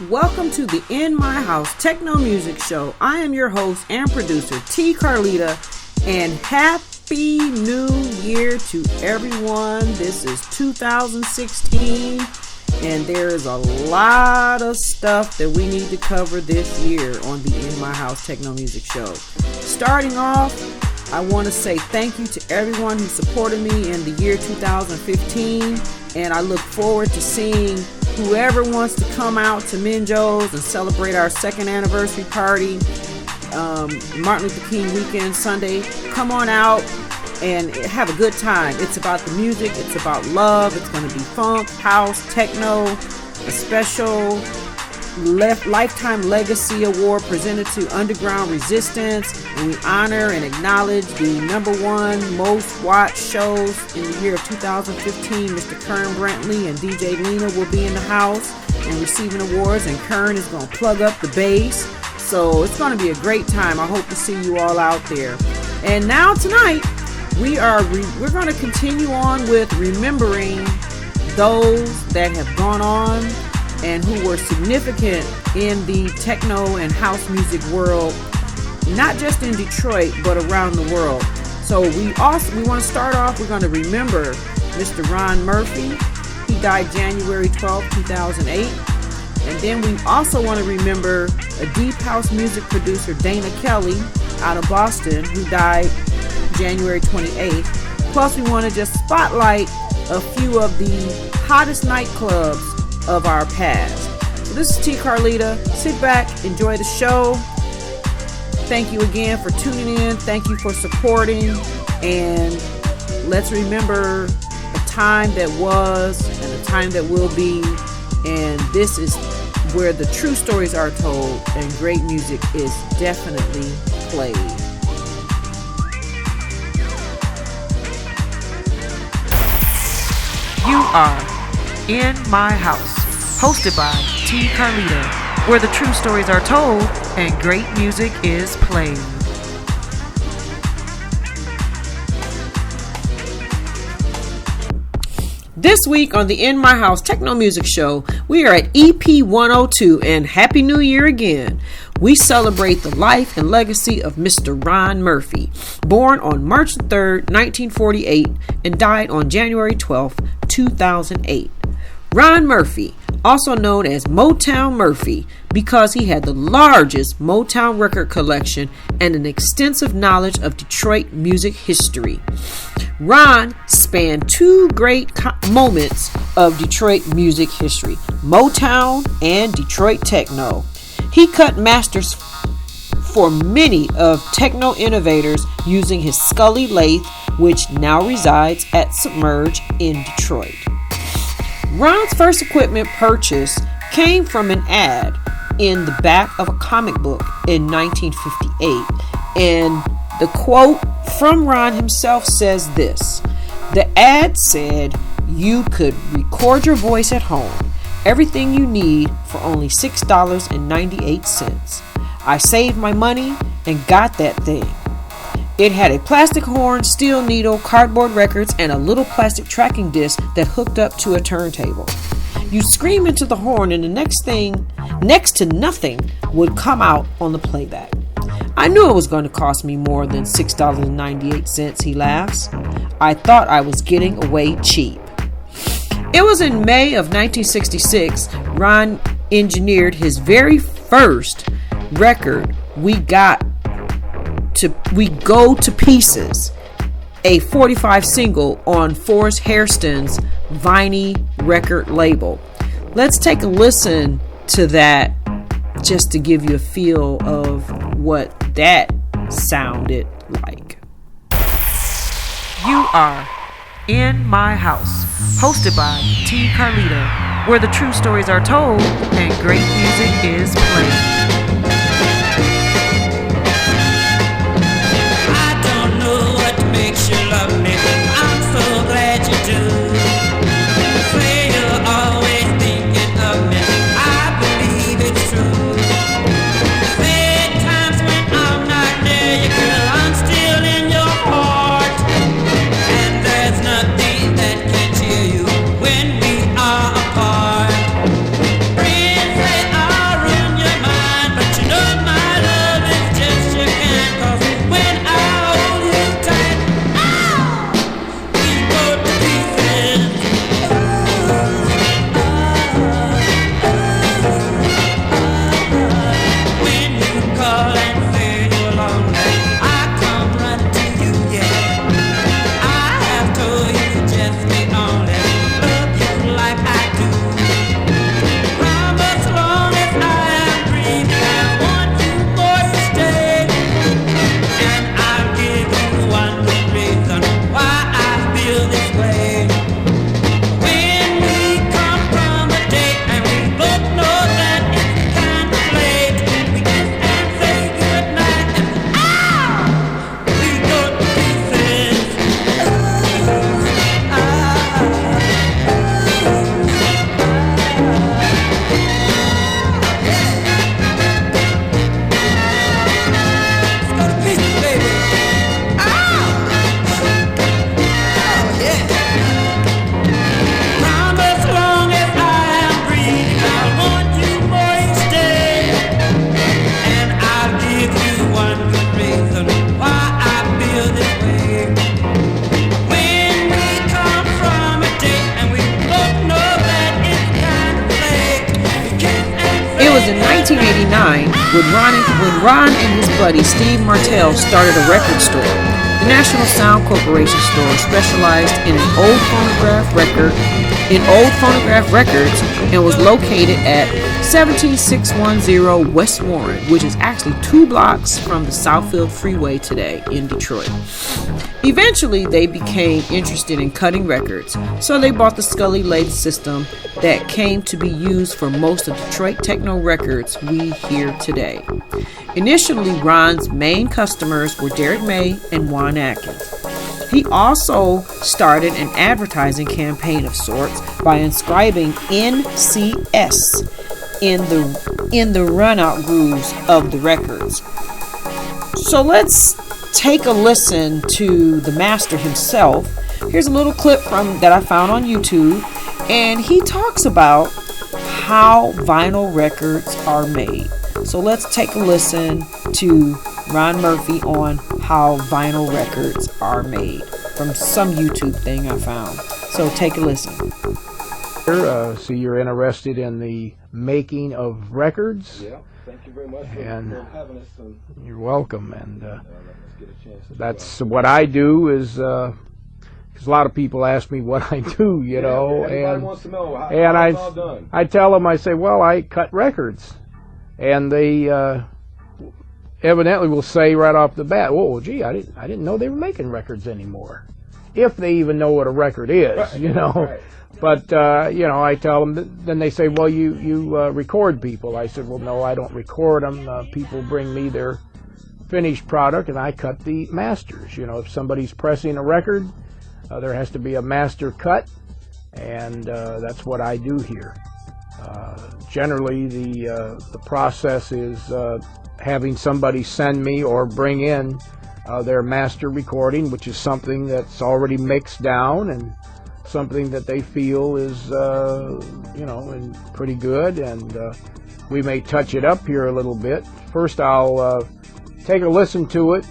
Welcome to the In My House Techno Music Show. I am your host and producer, T. Carlita, and Happy New Year to everyone. This is 2016, and there is a lot of stuff that we need to cover this year on the In My House Techno Music Show. Starting off, I want to say thank you to everyone who supported me in the year 2015, and I look forward to seeing whoever wants to come out to Minjo's and celebrate our second anniversary party, Martin Luther King weekend Sunday. Come on out and have a good time. It's about the music, it's about love, it's going to be funk, house, techno, a special Lifetime Legacy Award presented to Underground Resistance, and we honor and acknowledge the #1 most watched shows in the year of 2015. Mr. Kern Brantley and DJ Lena will be in the house and receiving awards, and Kern is going to plug up the bass, so it's going to be a great time. I hope to see you all out there. And now tonight we're going to continue on with remembering those that have gone on and who were significant in the techno and house music world, not just in Detroit, but around the world. So we want to start off, we're going to remember Mr. Ron Murphy. He died January 12, 2008. And then we also want to remember a deep house music producer, Dana Kelly, out of Boston, who died January 28th. Plus, we want to just spotlight a few of the hottest nightclubs of our past. So this is T. Carlita. Sit back, enjoy the show. Thank you again for tuning in. Thank you for supporting. And let's remember a time that was and a time that will be. And this is where the true stories are told and great music is definitely played. You are In My House, hosted by T. Carlita, where the true stories are told and great music is played. This week on the In My House Techno Music Show, we are at EP 102, and Happy New Year again. We celebrate the life and legacy of Mr. Ron Murphy, born on March 3rd, 1948, and died on January 12th, 2008. Ron Murphy, also known as Motown Murphy, because he had the largest Motown record collection and an extensive knowledge of Detroit music history. Ron spanned two great moments of Detroit music history, Motown and Detroit techno. He cut masters for many of techno innovators using his Scully lathe, which now resides at Submerge in Detroit. Ron's first equipment purchase came from an ad in the back of a comic book in 1958, and the quote from Ron himself says this: "The ad said you could record your voice at home, everything you need for only $6.98. I saved my money and got that thing. It had a plastic horn, steel needle, cardboard records, and a little plastic tracking disc that hooked up to a turntable. You scream into the horn and the next to nothing would come out on the playback. I knew it was going to cost me more than $6.98, he laughs. I thought I was getting away cheap." It was in May of 1966, Ron engineered his very first record, We Go to Pieces, a 45 single on Forrest Hairston's Viney record label. Let's take a listen to that just to give you a feel of what that sounded like. You are In My House, hosted by T. Carlita, where the true stories are told and great music is played. Makes you love me, I'm so glad you do. Say you're always thinking of me, I believe it's true. Say times when I'm not near you, girl, I'm still in your heart. And there's nothing that can cheer you when we are apart. Friends say I 1989, when Ron and his buddy Steve Martell started a record store. The National Sound Corporation store specialized in old phonograph records and was located at 17610 West Warren, which is actually 2 blocks from the Southfield Freeway today in Detroit. Eventually, they became interested in cutting records, so they bought the Scully lathe system that came to be used for most of Detroit techno records we hear today. Initially, Ron's main customers were Derek May and Juan Atkins. He also started an advertising campaign of sorts by inscribing NCS in the runout grooves of the records. So let's take a listen to the master himself. Here's a little clip that I found on YouTube, and he talks about how vinyl records are made. So let's take a listen to Ron Murphy on how vinyl records are made from some YouTube thing I found. So take a listen. So you're interested in the making of records? Yeah, thank you very much for having us. You're welcome. And that's what I do is, because a lot of people ask me what I do, you know. Everybody wants to know how it's all done. I tell them, I say, well, I cut records. And they evidently will say right off the bat, "Oh, gee, I didn't know they were making records anymore." If they even know what a record is, Right. you know. Right. But I tell them. Then they say, "Well, you record people." I said, "Well, no, I don't record them. People bring me their finished product, and I cut the masters. You know, if somebody's pressing a record, there has to be a master cut, and that's what I do here." Generally, the process is having somebody send me or bring in their master recording, which is something that's already mixed down and something that they feel is, and pretty good. And we may touch it up here a little bit. First, I'll take a listen to it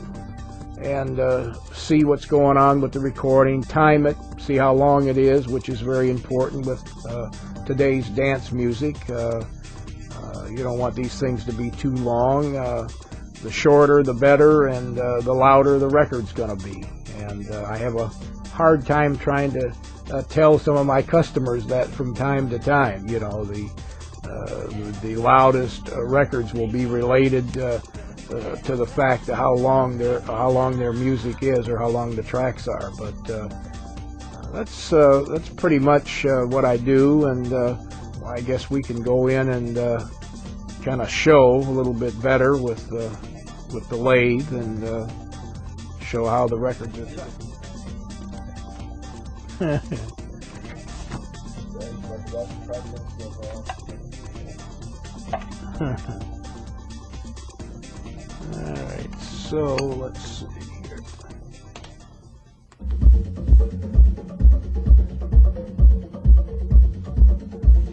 and see what's going on with the recording, time it, see how long it is, which is very important with today's dance music. You don't want these things to be too long. The shorter, the better, and the louder the record's going to be. And I have a hard time trying to tell some of my customers that from time to time. You know, the loudest records will be related to the fact of how long their music is or how long the tracks are. But that's pretty much what I do, and I guess we can go in and kind of show a little bit better with the lathe and show how the records are done. All right, so let's see here.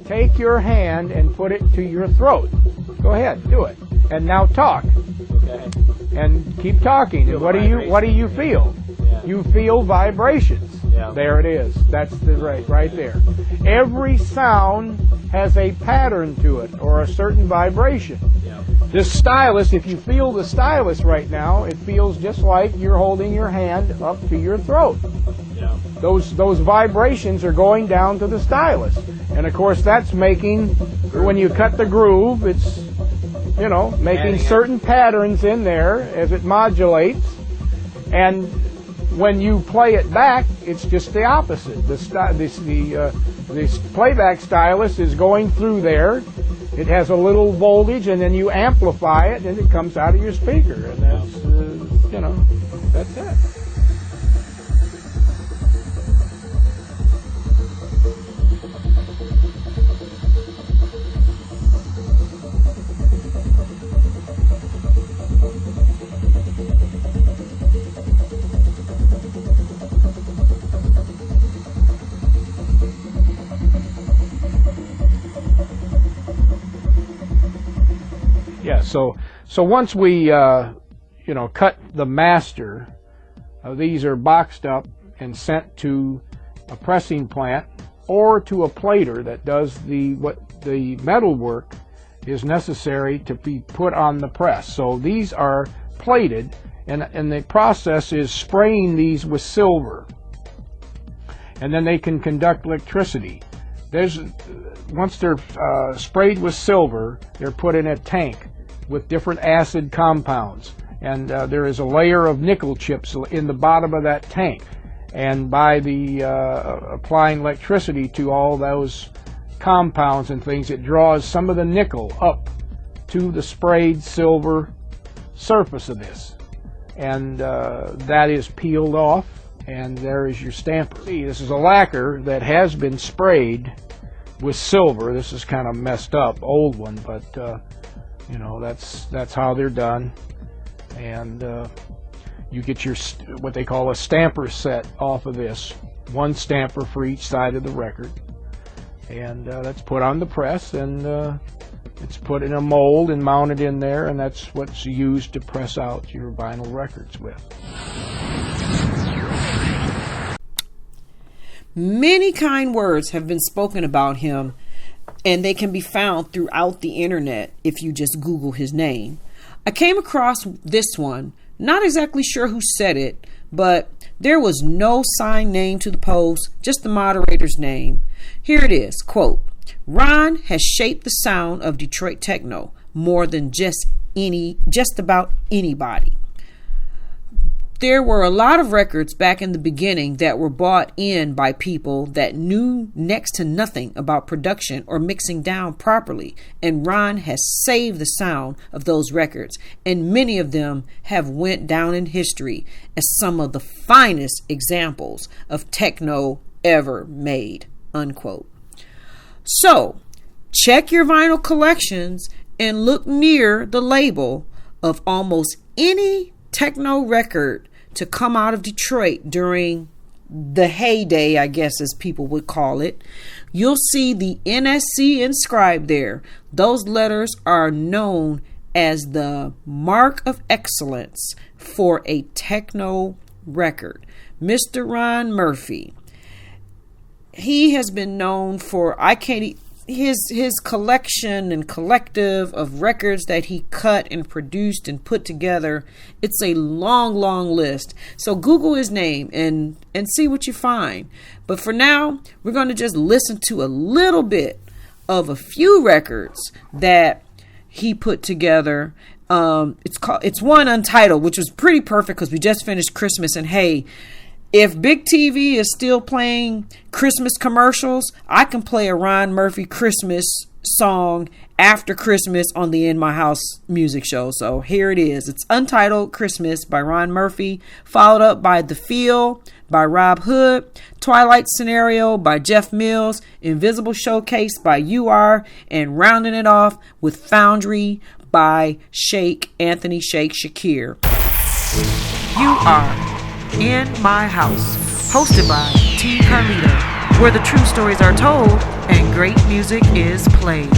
Take your hand and put it to your throat. Go ahead, do it. And now talk. Okay. And keep talking. Feel What do you feel? Yeah. You feel vibrations. Yeah. There it is. That's the right there. Every sound has a pattern to it or a certain vibration. Yeah. This stylus, if you feel the stylus right now, it feels just like you're holding your hand up to your throat. Yeah. Those vibrations are going down to the stylus. And of course that's making, when you cut the groove, it's, making certain patterns in there as it modulates. And when you play it back, it's just the opposite. The playback stylus is going through there. It has a little voltage, and then you amplify it, and it comes out of your speaker. And that's, that's it. Yeah, so once we cut the master, these are boxed up and sent to a pressing plant or to a plater that does the metal work is necessary to be put on the press. So these are plated, and the process is spraying these with silver, and then they can conduct electricity. Once they're sprayed with silver, they're put in a tank with different acid compounds, and there is a layer of nickel chips in the bottom of that tank. And by the applying electricity to all those compounds and things, it draws some of the nickel up to the sprayed silver surface of this, and that is peeled off, and there is your stamper. See, this is a lacquer that has been sprayed with silver. This is kind of messed up, old one, but you know, that's how they're done. And you get your what they call a stamper set off of this, one stamper for each side of the record, and that's put on the press, and it's put in a mold and mounted in there, and that's what's used to press out your vinyl records with. Many kind words have been spoken about him, and they can be found throughout the internet if you just Google his name. I came across this one, not exactly sure who said it, but there was no signed name to the post, just the moderator's name. Here it is, quote, "Ron has shaped the sound of Detroit techno more than just about anybody." There were a lot of records back in the beginning that were bought in by people that knew next to nothing about production or mixing down properly, and Ron has saved the sound of those records, and many of them have went down in history as some of the finest examples of techno ever made, unquote. So, check your vinyl collections and look near the label of almost any techno record to come out of Detroit during the heyday, I guess as people would call it. You'll see the NSC inscribed there. Those letters are known as the mark of excellence for a techno record. Mr. Ron Murphy, he has been known for his collection and collective of records that he cut and produced and put together. It's a long list. So Google his name and see what you find. But for now, we're going to just listen to a little bit of a few records that he put together. It's one untitled, which was pretty perfect because we just finished Christmas, and hey, if Big TV is still playing Christmas commercials, I can play a Ron Murphy Christmas song after Christmas on the In My House music show. So here it is. It's Untitled Christmas by Ron Murphy, followed up by The Feel by Rob Hood, Twilight Scenario by Jeff Mills, Invisible Showcase by UR, and rounding it off with Foundry by Anthony Shake Shakir. You are In My House, hosted by T. Carlita, where the true stories are told and great music is played.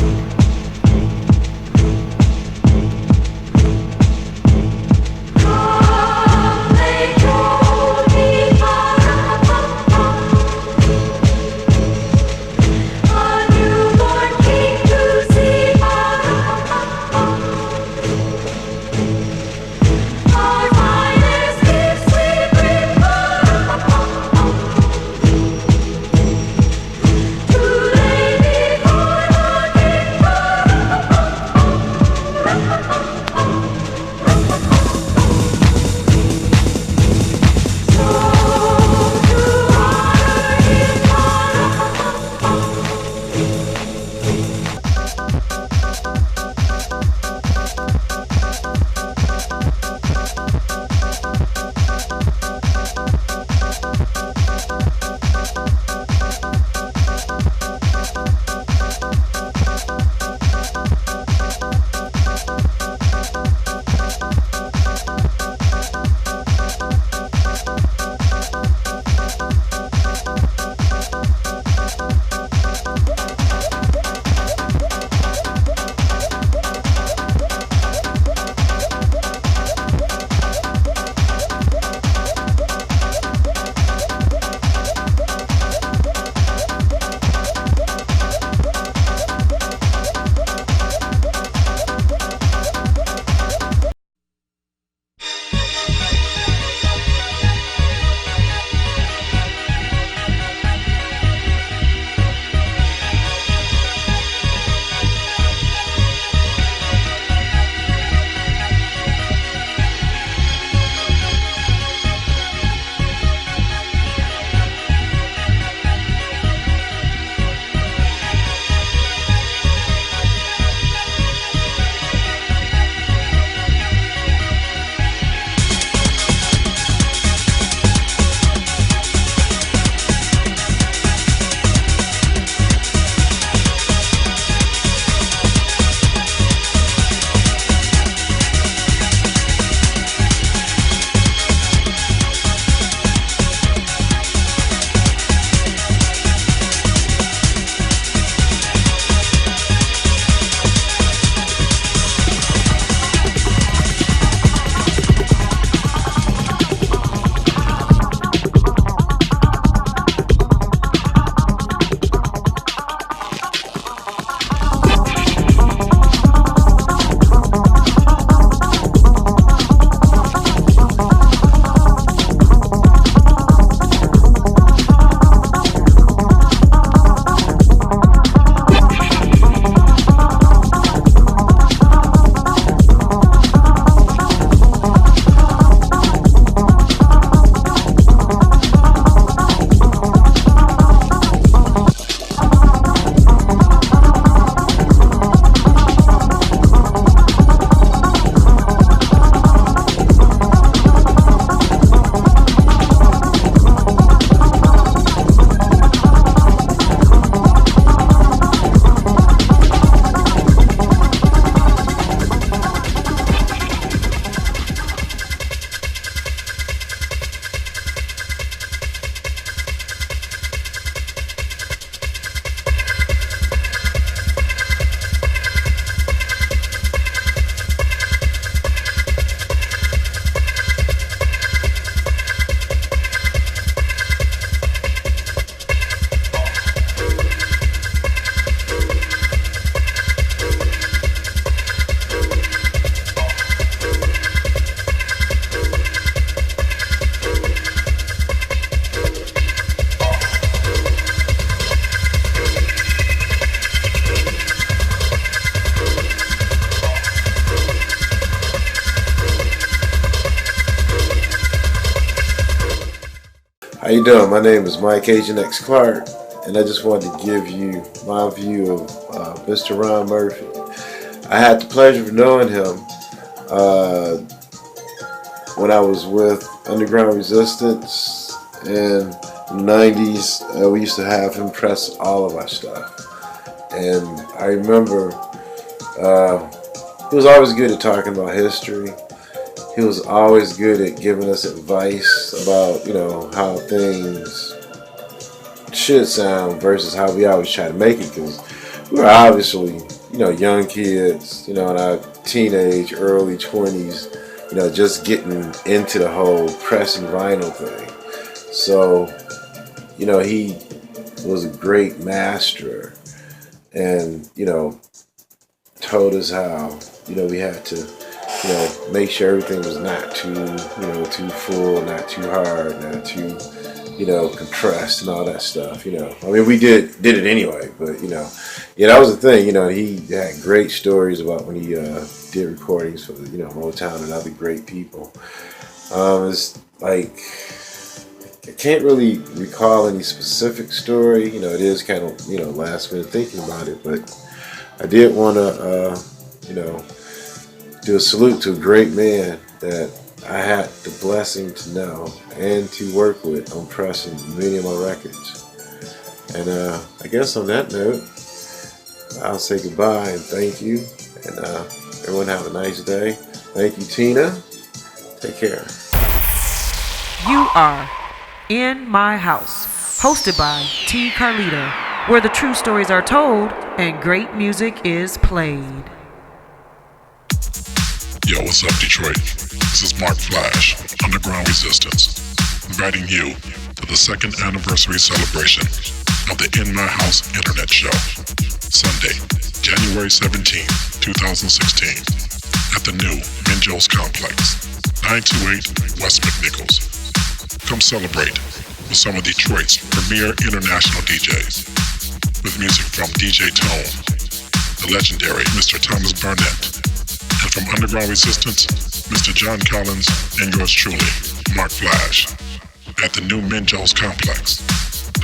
you doing? My name is Mike Agent X Clark, and I just wanted to give you my view of Mr. Ron Murphy. I had the pleasure of knowing him when I was with Underground Resistance in the 90s. We used to have him press all of our stuff. And I remember he was always good at talking about history. He was always good at giving us advice about, how things should sound versus how we always try to make it, because we were obviously, young kids, in our teenage, early 20s, just getting into the whole pressing vinyl thing. So, he was a great master and, told us how, we had to, make sure everything was not too, too full, not too hard, not too, compressed and all that stuff, I mean, we did it anyway, but, that was the thing, he had great stories about when he did recordings for, Motown and other great people. It's like, I can't really recall any specific story, it is kind of, last minute thinking about it, but I did want to, do a salute to a great man that I had the blessing to know and to work with on pressing many of my records. And I guess on that note, I'll say goodbye and thank you. And everyone have a nice day. Thank you, Tina. Take care. You are In My House, hosted by T. Carlita, where the true stories are told and great music is played. Yo, what's up, Detroit? This is Mark Flash, Underground Resistance, inviting you to the second anniversary celebration of the In My House Internet Show, Sunday, January 17, 2016, at the new Minjo's Complex, 928 West McNichols. Come celebrate with some of Detroit's premier international DJs, with music from DJ Tone, the legendary Mr. Thomas Barnett, and from Underground Resistance, Mr. John Collins, and yours truly, Mark Flash, at the new Minjo's Complex,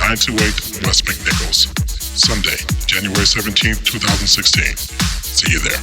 928 West McNichols, Sunday, January 17th, 2016. See you there.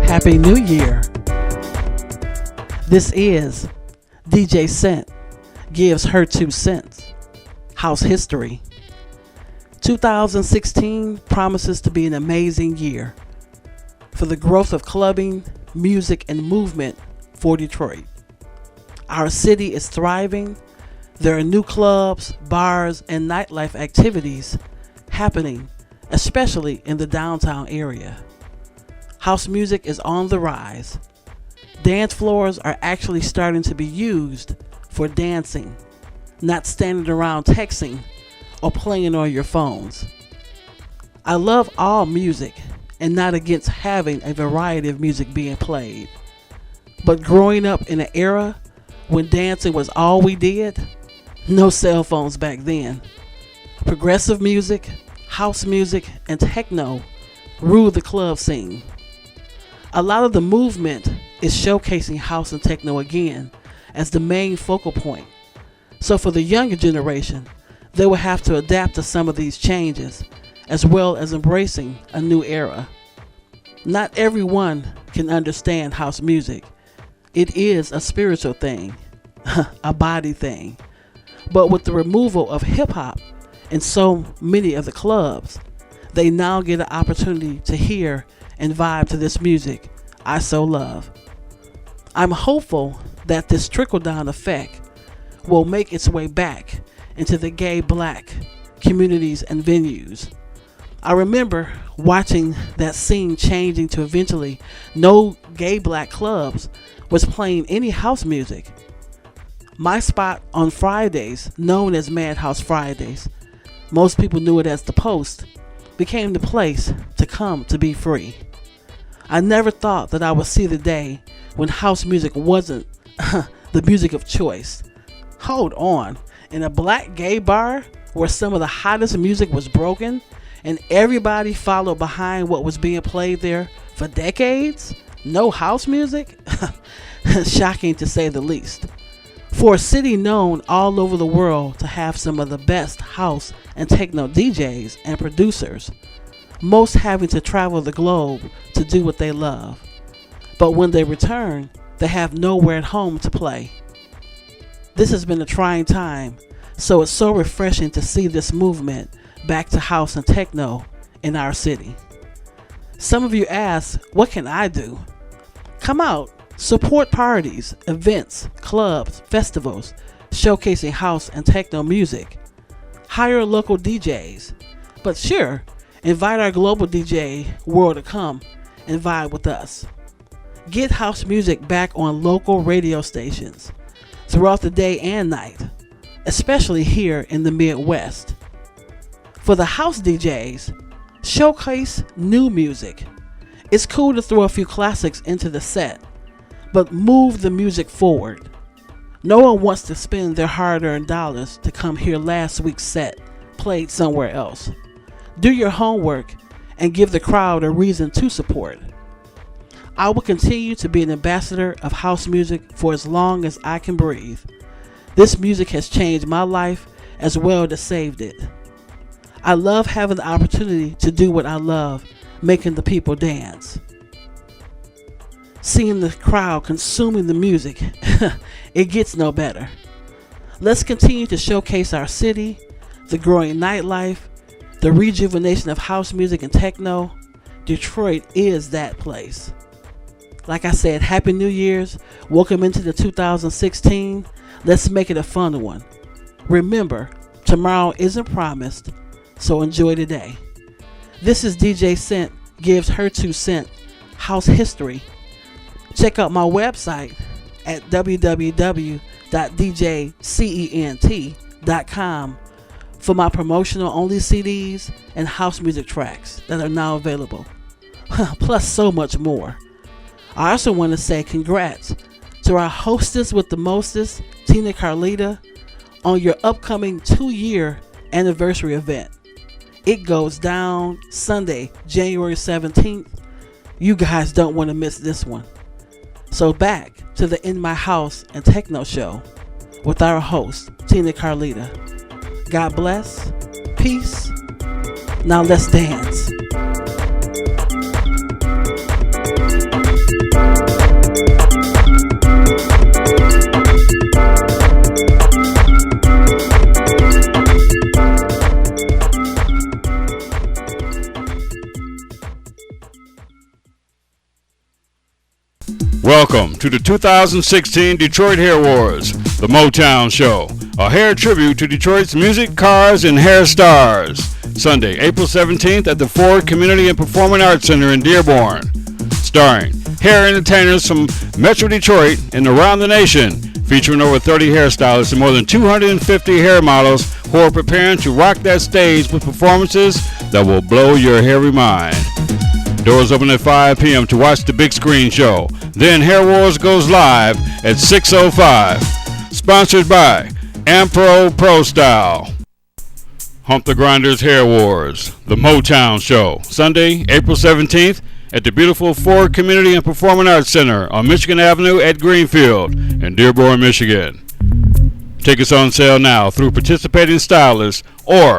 Happy New Year. This is DJ Cent gives her 2 cents. House history. 2016 promises to be an amazing year for the growth of clubbing, music, and movement for Detroit. Our city is thriving. There are new clubs, bars, and nightlife activities happening, especially in the downtown area. House music is on the rise. Dance floors are actually starting to be used for dancing, not standing around texting or playing on your phones. I love all music and not against having a variety of music being played. But growing up in an era when dancing was all we did, no cell phones back then. Progressive music, house music, and techno ruled the club scene. A lot of the movement is showcasing house and techno again as the main focal point. So for the younger generation, they will have to adapt to some of these changes, as well as embracing a new era. Not everyone can understand house music. It is a spiritual thing, a body thing. But with the removal of hip-hop in so many of the clubs, they now get an opportunity to hear and vibe to this music I so love. I'm hopeful that this trickle-down effect will make its way back into the gay black communities and venues. I remember watching that scene changing to eventually no gay black clubs was playing any house music. My spot on Fridays, known as Madhouse Fridays, most people knew it as the Post, became the place to come to be free. I never thought that I would see the day when house music wasn't the music of choice. Hold on, in a black gay bar where some of the hottest music was broken and everybody followed behind what was being played there for decades? No house music? Shocking to say the least. For a city known all over the world to have some of the best house and techno DJs and producers, most having to travel the globe to do what they love. But when they return, they have nowhere at home to play. This has been a trying time, so it's so refreshing to see this movement back to house and techno in our city. Some of you ask, what can I do? Come out, support parties, events, clubs, festivals, showcasing house and techno music. Hire local DJs. But sure, invite our global DJ world to come and vibe with us. Get house music back on local radio stations throughout the day and night, especially here in the Midwest. For the house DJs, showcase new music. It's cool to throw a few classics into the set, but move the music forward. No one wants to spend their hard-earned dollars to come hear last week's set played somewhere else. Do your homework and give the crowd a reason to support. I will continue to be an ambassador of house music for as long as I can breathe. This music has changed my life as well as saved it. I love having the opportunity to do what I love, making the people dance. Seeing the crowd consuming the music, it gets no better. Let's continue to showcase our city, the growing nightlife, the rejuvenation of house music and techno. Detroit is that place. Like I said, Happy New Year's. Welcome into the 2016. Let's make it a fun one. Remember, tomorrow isn't promised, so enjoy today. This is DJ Cent gives her 2 cents house history. Check out my website at www.djcent.com for my promotional only CDs and house music tracks that are now available. Plus so much more. I also want to say congrats to our hostess with the mostest, Tina Carlita, on your upcoming 2-year anniversary event. It goes down Sunday, January 17th. You guys don't want to miss this one. So back to the In My House and Techno show with our host, Tina Carlita. God bless. Peace. Now let's dance. Welcome to the 2016 Detroit Hair Wars, the Motown Show, a hair tribute to Detroit's music, cars, and hair stars. Sunday, April 17th at the Ford Community and Performing Arts Center in Dearborn. Starring hair entertainers from Metro Detroit and around the nation, featuring over 30 hairstylists and more than 250 hair models who are preparing to rock that stage with performances that will blow your hairy mind. Doors open at 5 p.m. to watch the big screen show. Then Hair Wars goes live at 6:05. Sponsored by Ampro Pro Style. Hump the Grinders Hair Wars, the Motown Show. Sunday, April 17th at the beautiful Ford Community and Performing Arts Center on Michigan Avenue at Greenfield in Dearborn, Michigan. Tickets on sale now through participating stylists or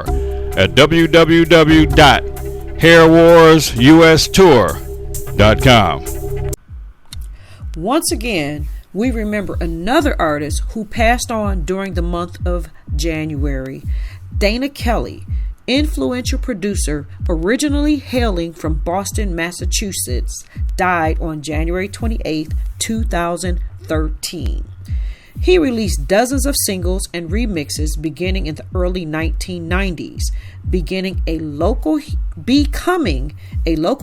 at www.hairwarsustour.com. Once again, we remember another artist who passed on during the month of January. Dana Kelly, influential producer originally hailing from Boston, Massachusetts, died on January 28, 2013. He released dozens of singles and remixes beginning in the early 1990s, becoming a local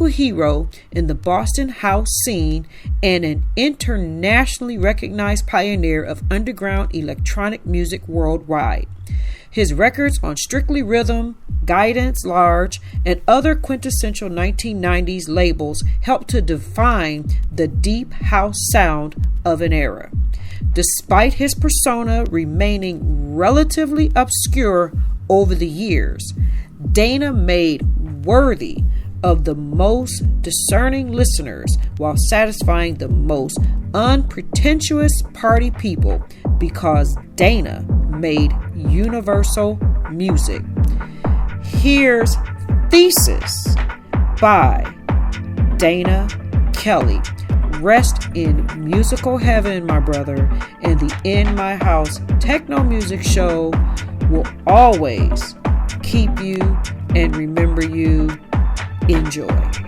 hero in the Boston house scene and an internationally recognized pioneer of underground electronic music worldwide. His records on Strictly Rhythm, Guidance Large, and other quintessential 1990s labels helped to define the deep house sound of an era. Despite his persona remaining relatively obscure over the years, Dana made worthy of the most discerning listeners while satisfying the most unpretentious party people because Dana made universal music. Here's Thesis by Dana Kelly. Rest in musical heaven, my brother, and the In My House Techno Music Show will always keep you and remember you. Enjoy.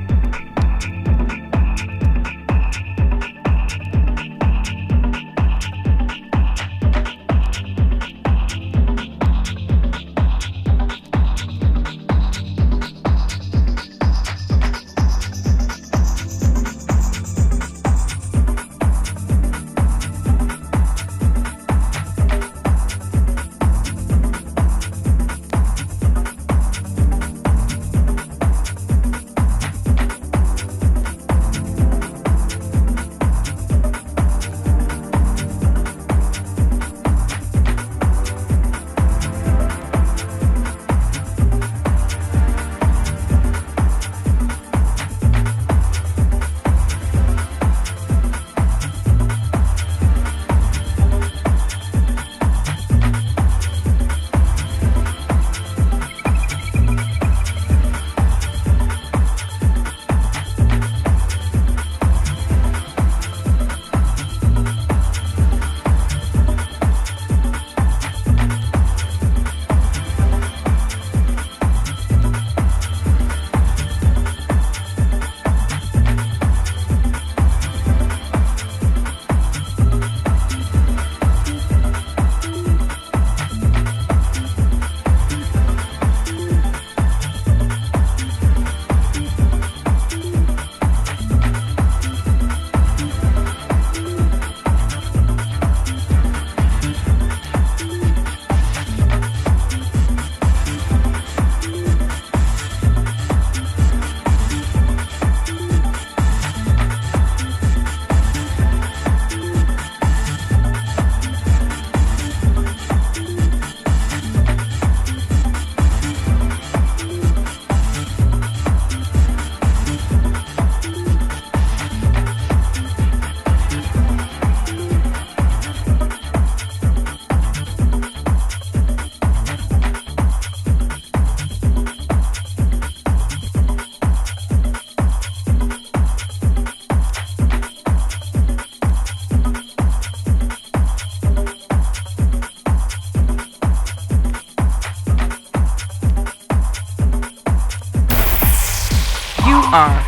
are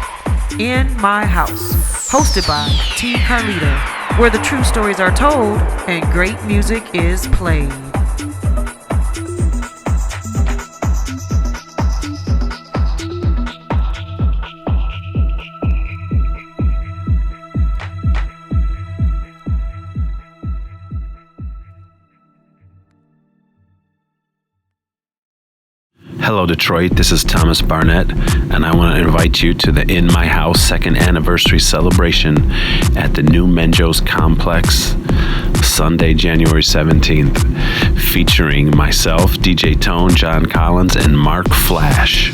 In My House, hosted by T. Carlita, where the true stories are told and great music is played. Hello, Detroit. This is Thomas Barnett, and I want to invite you to the In My House second anniversary celebration at the new Menjo's Complex, Sunday, January 17th, featuring myself, DJ Tone, John Collins, and Mark Flash.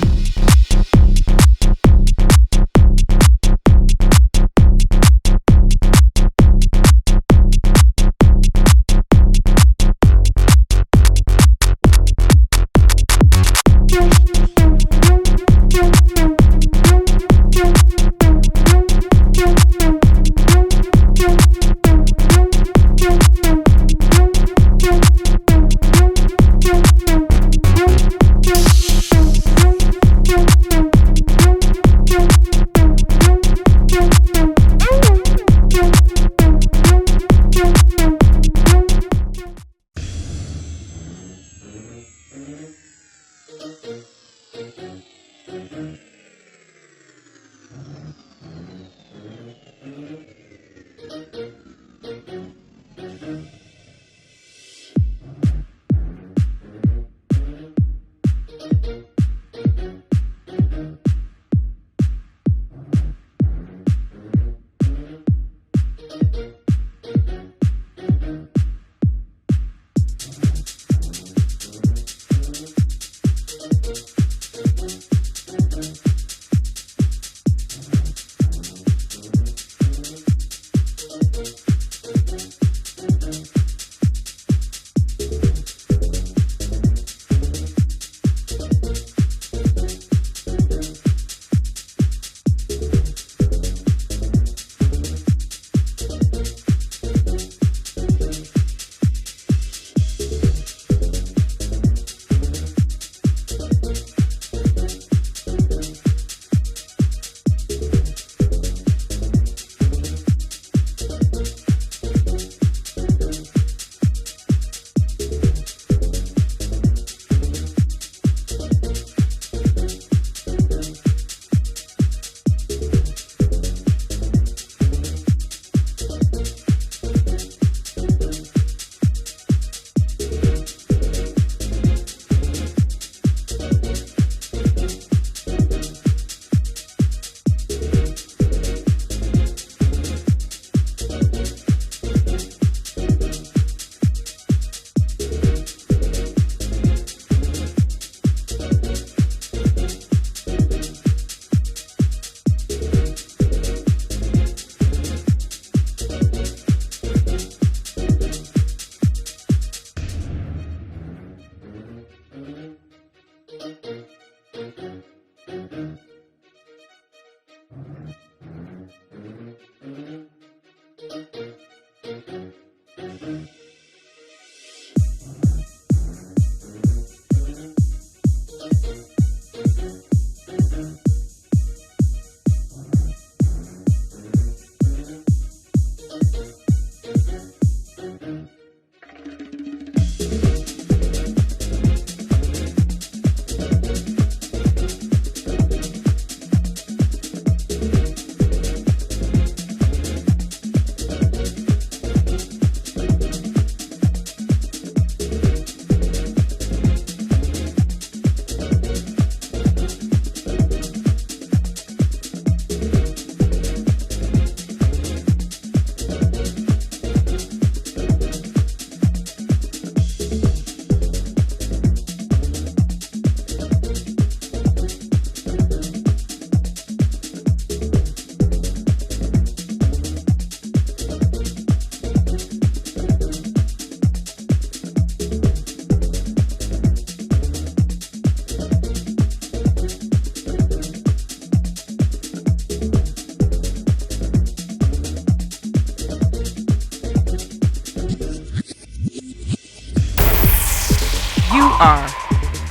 You are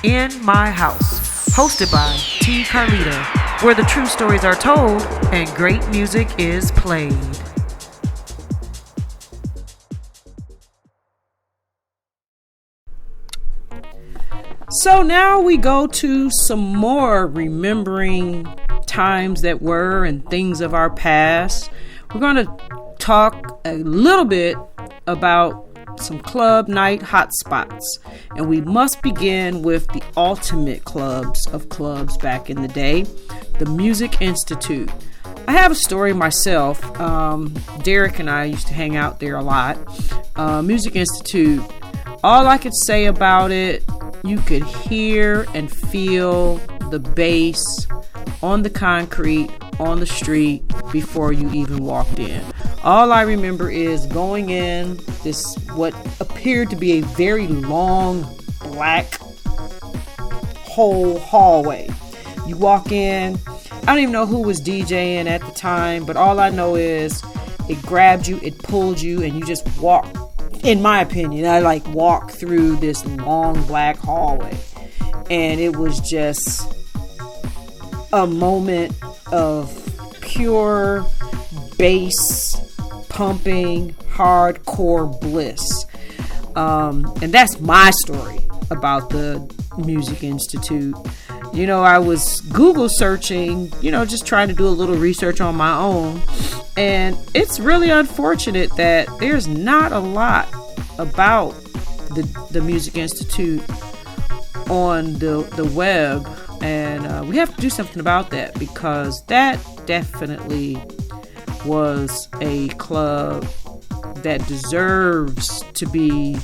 In My House, hosted by T. Carlita, where the true stories are told and great music is played. So now we go to some more remembering times that were and things of our past. We're going to talk a little bit about some club night hotspots, and we must begin with the ultimate clubs of clubs back in the day, the Music Institute. I have a story myself. Derek and I used to hang out there a lot. Music Institute, all I could say about it, you could hear and feel the bass on the concrete, on the street, before you even walked in. All I remember is going in this, what appeared to be a very long black whole hallway. You walk in, I don't even know who was DJing at the time, but all I know is it grabbed you, it pulled you, and you just walked. In my opinion, I walked through this long black hallway, and it was just a moment of pure bass pumping hardcore bliss. And that's my story about the Music Institute. You know, I was Google searching, just trying to do a little research on my own. And it's really unfortunate that there's not a lot about the Music Institute on the web. And we have to do something about that, because that definitely was a club that deserves to be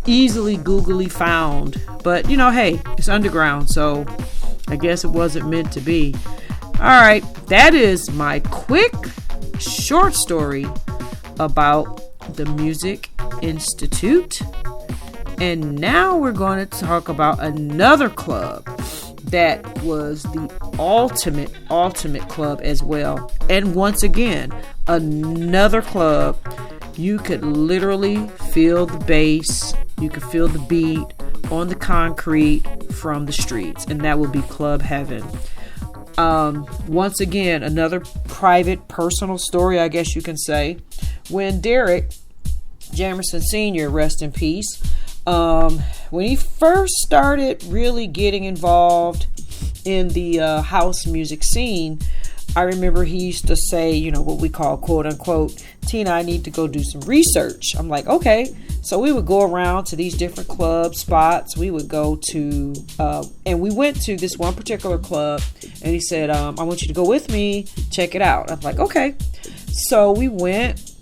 easily googly found. But hey, it's underground, so I guess it wasn't meant to be. Alright, that is my quick short story about the Music Institute. And now we're going to talk about another club that was the ultimate club as well. And once again, another club, you could literally feel the bass, you could feel the beat on the concrete from the streets, and that would be Club Heaven. Once again, another private, personal story, I guess you can say. When Derek Jamerson Sr., rest in peace, when he first started really getting involved in the house music scene, I remember he used to say, what we call quote unquote, Tina, I need to go do some research. I'm like, okay. So we would go around to these different club spots. We would go to, and we went to this one particular club, and he said, I want you to go with me, check it out. I'm like, okay. So we went,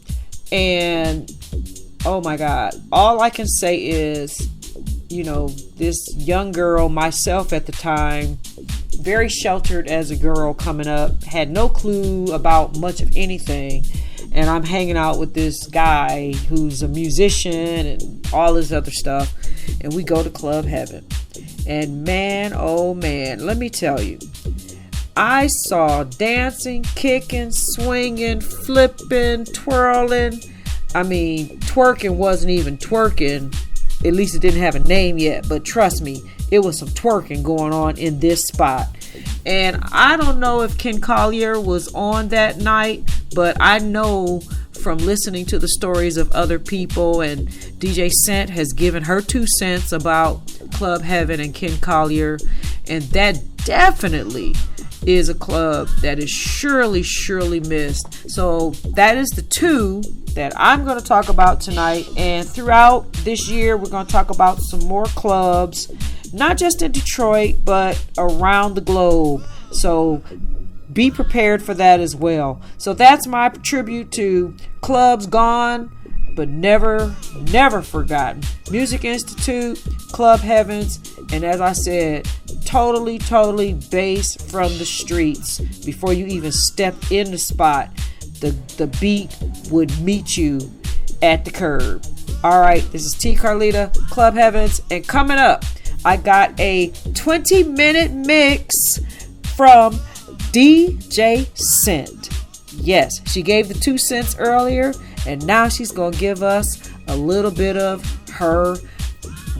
and oh my God, all I can say is, this young girl, myself at the time, very sheltered as a girl coming up, had no clue about much of anything, and I'm hanging out with this guy who's a musician and all this other stuff, and we go to Club Heaven. And man, oh man, let me tell you, I saw dancing, kicking, swinging, flipping, twirling. I mean, twerking wasn't even twerking. At least it didn't have a name yet, but trust me, it was some twerking going on in this spot. And I don't know if Ken Collier was on that night, but I know from listening to the stories of other people, and DJ Scent has given her 2 cents about Club Heaven and Ken Collier, and that definitely is a club that is surely missed. So that is the 2 that I'm going to talk about tonight, and throughout this year we're going to talk about some more clubs, not just in Detroit but around the globe, so be prepared for that as well. So that's my tribute to clubs gone but never forgotten. Music Institute, Club Heavens, and as I said, totally bass from the streets. Before you even stepped in the spot, the beat would meet you at the curb. Alright, this is T. Carlita, Club Heavens, and coming up, I got a 20-minute mix from DJ Scent. Yes, she gave the 2 cents earlier, and now she's going to give us a little bit of her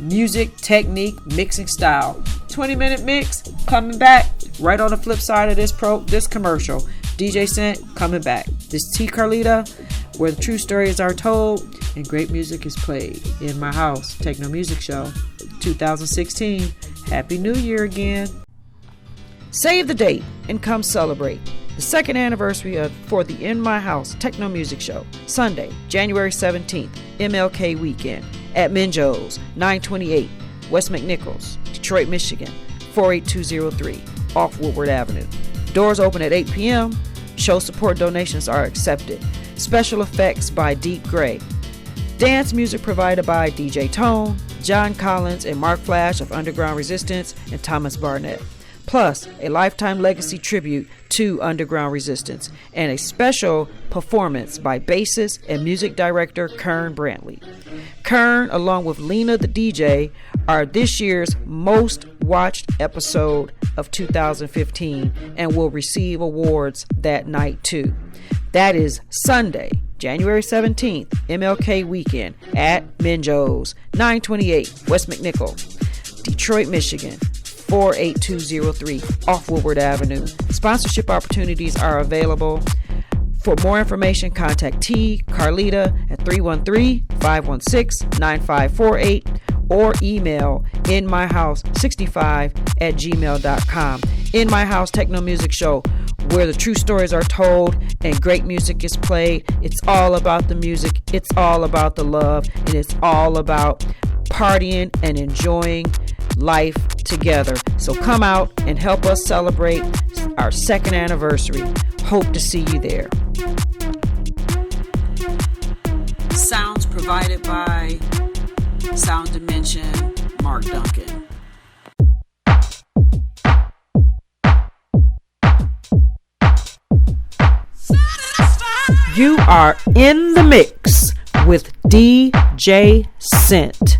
music, technique, mixing style. 20-minute mix coming back right on the flip side of this commercial. DJ Scent coming back. This T Carlita, where the true stories are told and great music is played. In My House Techno Music Show 2016. Happy New Year again. Save the date and come celebrate the second anniversary for the In My House Techno Music Show, Sunday, January 17th, MLK weekend at Minjo's, 928 West McNichols, Detroit, Michigan, 48203 off Woodward Avenue. Doors open at 8 p.m. Show support donations are accepted. Special effects by Deep Gray. Dance music provided by DJ Tone, John Collins, and Mark Flash of Underground Resistance, and Thomas Barnett. Plus, a lifetime legacy tribute to Underground Resistance, and a special performance by bassist and music director Kern Brantley. Kern, along with Lena the DJ, are this year's most watched episode of 2015 and will receive awards that night too. That is Sunday, January 17th, MLK weekend at Minjo's, 928 West McNichol, Detroit, Michigan, 48203 off Woodward Avenue. Sponsorship opportunities are available. For more information, contact T Carlita at 313-516-9548 or email inmyhouse65@gmail.com. In My House Techno Music Show, where the true stories are told and great music is played. It's all about the music, it's all about the love, and it's all about partying and enjoying life together. So come out and help us celebrate our second anniversary. Hope to see you there. Sounds provided by Sound Dimension, Mark Duncan. You are in the mix with DJ Scent.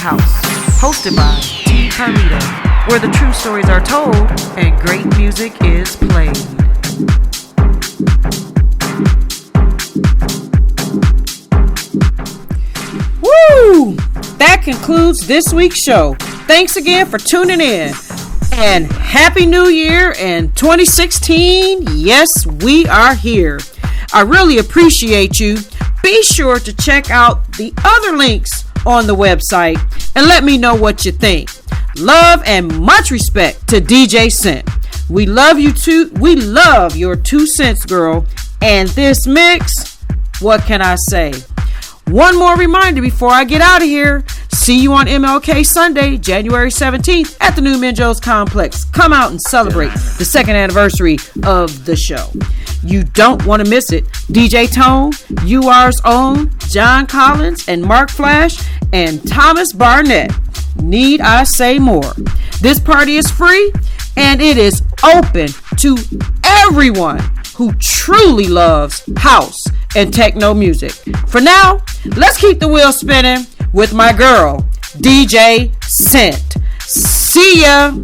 House, hosted by T. Carlita, where the true stories are told and great music is played. Woo! That concludes this week's show. Thanks again for tuning in. And Happy New Year and 2016. Yes, we are here. I really appreciate you. Be sure to check out the other links on the website and let me know what you think. Love and much respect to DJ Cent. We love you too. We love your 2 cents, girl. And this mix, what can I say? One more reminder before I get out of here. See you on MLK Sunday, January 17th at the New Menjo's Complex. Come out and celebrate the 2nd anniversary of the show. You don't want to miss it. DJ Tone, UR's own, John Collins, and Mark Flash, and Thomas Barnett. Need I say more? This party is free, and it is open to everyone who truly loves house and techno music. For now, let's keep the wheel spinning with my girl, DJ Cent. See ya!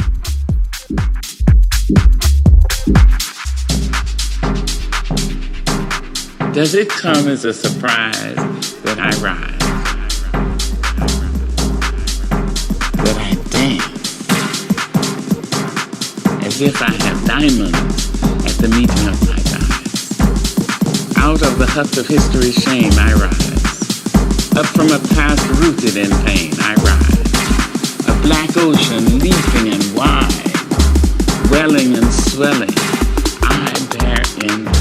Does it come as a surprise that I rise, that I dance, as if I have diamonds at the meeting of my thighs? Out of the husk of history's shame I rise, up from a past rooted in pain I rise, a black ocean leaping and wide, welling and swelling, I bear in the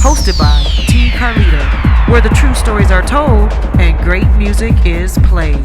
hosted by T. Carlita, where the true stories are told and great music is played.